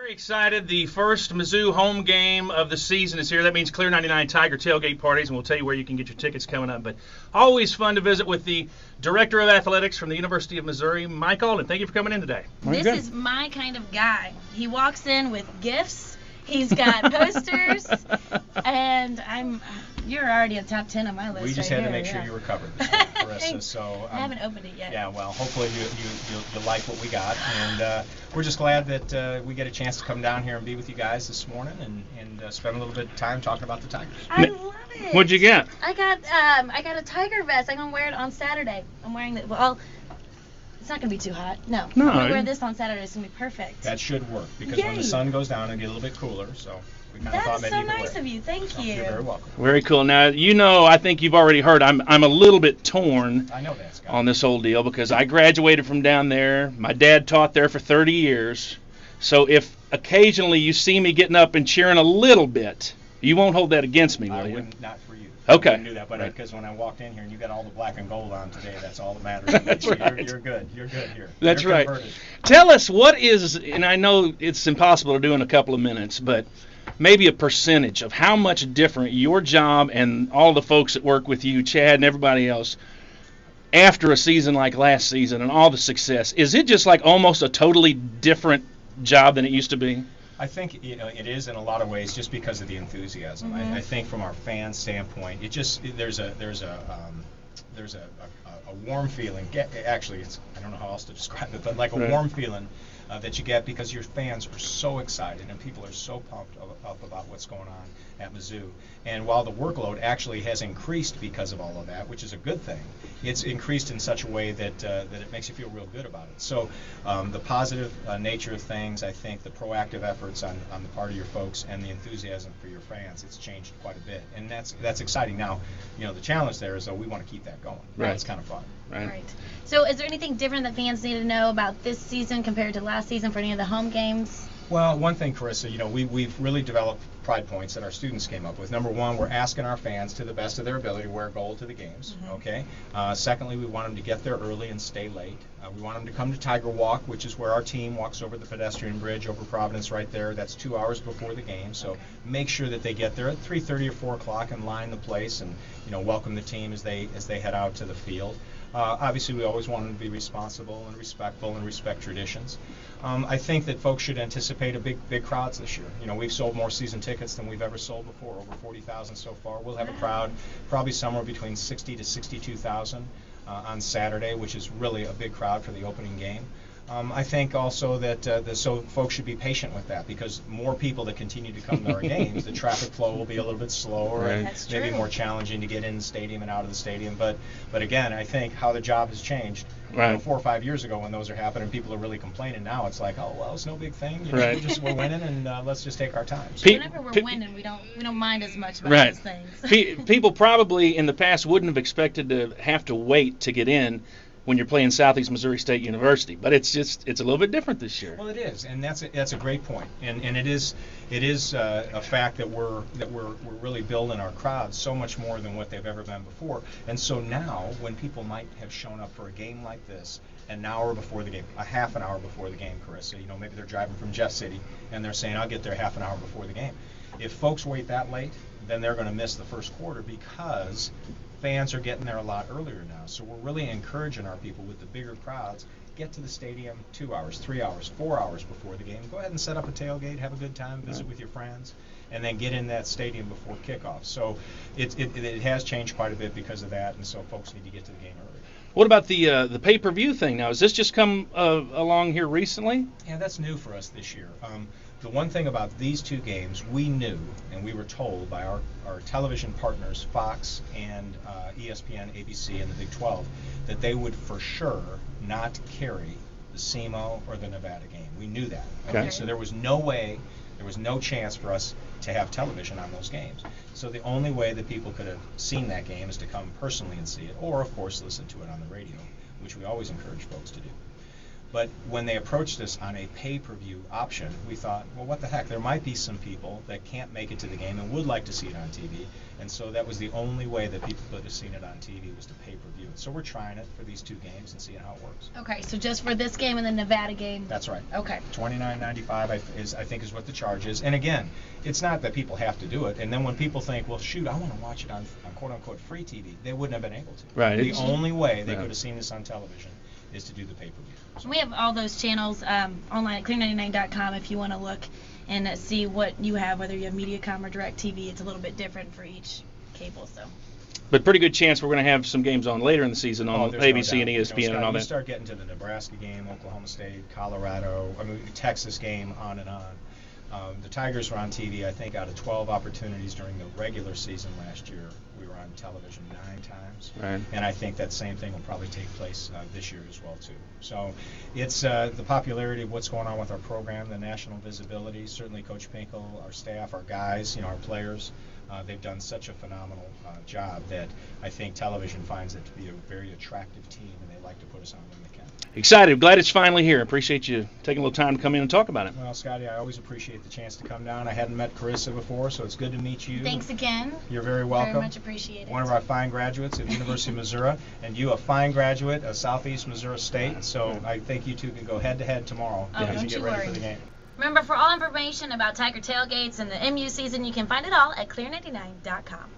Very excited. The first Mizzou home game of the season is here. That means Clear 99 Tiger tailgate parties, and we'll tell you where you can get your tickets coming up. But always fun to visit with the Director of Athletics from the University of Missouri, Mike Alden. Thank you for coming in today. This is my kind of guy. He walks in with gifts. He's got posters, and you're already at top 10 on my list. We just right had to here, make sure yeah. you were covered, Carissa. So I haven't opened it yet. Yeah, well, hopefully you like what we got, and we're just glad that we get a chance to come down here and be with you guys this morning and spend a little bit of time talking about the Tigers. I love it. What'd you get? I got a Tiger vest. I'm gonna wear it on Saturday. I'm wearing it. Well, it's not gonna be too hot. No. No. I'm gonna wear this on Saturday. It's gonna be perfect. That should work because when Yay. the sun goes down, it'll get a little bit cooler. So we kind of thought That is maybe so you could nice wear of it. you. Thank So you. You're very welcome. Very cool. Now, I think you've already heard, I'm a little bit torn I know that, Scott. on this whole deal because I graduated from down there. My dad taught there for 30 years. So if occasionally you see me getting up and cheering a little bit, you won't hold that against me, I will you? wouldn't, not for you. Okay. I wouldn't do that, but Right. because when I walked in here and you got all the black and gold on today, that's all that matters. That's right. You're good. You're good here. That's You're right. converted. Tell us what is, and I know it's impossible to do in a couple of minutes, but maybe a percentage of how much different your job and all the folks that work with you, Chad and everybody else, after a season like last season and all the success. Is it just like almost a totally different job than it used to be? I think it is in a lot of ways just because of the enthusiasm. I think from our fan standpoint, there's a warm feeling. Actually, I don't know how else to describe it, but like a warm feeling that you get because your fans are so excited and people are so pumped up about what's going on at Mizzou. And while the workload actually has increased because of all of that, which is a good thing, it's increased in such a way that it makes you feel real good about it. So the positive nature of things, I think the proactive efforts on the part of your folks and the enthusiasm for your fans, it's changed quite a bit. And that's exciting. Now, the challenge there is we want to keep that going. Right. It's kind of fun. Right. So is there anything different that fans need to know about this season compared to last season for any of the home games? Well, one thing, Carissa, we've really developed pride points that our students came up with. Number one, we're asking our fans to the best of their ability to wear gold to the games, okay? Secondly, we want them to get there early and stay late. We want them to come to Tiger Walk, which is where our team walks over the pedestrian bridge over Providence right there. That's 2 hours before the game, so make sure that they get there at 3:30 or 4 o'clock and line the place and, welcome the team as they head out to the field. Obviously, we always want them to be responsible and respectful and respect traditions. I think that folks should anticipate a big crowds this year. We've sold more season tickets than we've ever sold before, over 40,000 so far. We'll have a crowd probably somewhere between 60 to 62,000 on Saturday, which is really a big crowd for the opening game. I think also that so folks should be patient with that because more people that continue to come to our games, the traffic flow will be a little bit slower and That's maybe true. more challenging to get in the stadium and out of the stadium. But again, I think how the job has changed. Right. 4 or 5 years ago when those are happening, people are really complaining. Now it's like, oh well, it's no big thing. Right. We're winning and let's just take our time. So, Whenever we're winning, we don't mind as much about Right. those things. People probably in the past wouldn't have expected to have to wait to get in when you're playing Southeast Missouri State University, but it's a little bit different this year. Well, it is, and that's a great point, and it is a fact that we're really building our crowds so much more than what they've ever been before, and so now when people might have shown up for a game like this an hour before the game, a half an hour before the game, Carissa, maybe they're driving from Jeff City and they're saying I'll get there half an hour before the game. If folks wait that late, then they're going to miss the first quarter because fans are getting there a lot earlier now. So we're really encouraging our people with the bigger crowds, get to the stadium 2 hours, 3 hours, 4 hours before the game. Go ahead and set up a tailgate, have a good time, visit with your friends, and then get in that stadium before kickoff. So it has changed quite a bit because of that, and so folks need to get to the game early. What about the pay-per-view thing now? Has this just come along here recently? Yeah, that's new for us this year. The one thing about these two games, we knew and we were told by our television partners, Fox and ESPN, ABC, and the Big 12, that they would for sure not carry the SEMO or the Nevada game. We knew that. Okay. So there was no way, there was no chance for us to have television on those games. So the only way that people could have seen that game is to come personally and see it, or of course listen to it on the radio, which we always encourage folks to do. But when they approached us on a pay-per-view option, we thought, well, what the heck? There might be some people that can't make it to the game and would like to see it on TV. And so that was the only way that people could have seen it on TV was to pay-per-view it. So we're trying it for these 2 games and seeing how it works. Okay, so just for this game and the Nevada game. That's right. Okay. $29.95 I think is what the charge is. And again, it's not that people have to do it. And then when people think, well, shoot, I want to watch it on quote-unquote free TV, they wouldn't have been able to. Right. The only way they could have seen this on television is to do the pay-per-view. So. We have all those channels online at clear99.com if you want to look and see what you have, whether you have Mediacom or DirecTV. It's a little bit different for each cable. So. But pretty good chance we're going to have some games on later in the season on ABC and ESPN Scott, and all that. You start getting to the Nebraska game, Oklahoma State, Colorado, Texas game, on and on. The Tigers were on TV, I think, out of 12 opportunities during the regular season last year. We were on television 9 times. Right. And I think that same thing will probably take place this year as well, too. So it's the popularity of what's going on with our program, the national visibility. Certainly Coach Pinkel, our staff, our guys, our players, they've done such a phenomenal job that I think television finds it to be a very attractive team, and they like to put us on when they can. Excited. Glad it's finally here. Appreciate you taking a little time to come in and talk about it. Well, Scotty, I always appreciate the chance to come down. I hadn't met Carissa before, so it's good to meet you. Thanks again. You're very welcome. Very much appreciated. One of our fine graduates at the University of Missouri, and you a fine graduate of Southeast Missouri State. So I think you two can go head-to-head tomorrow as you get ready for the game. Remember, for all information about Tiger tailgates and the MU season, you can find it all at clear99.com.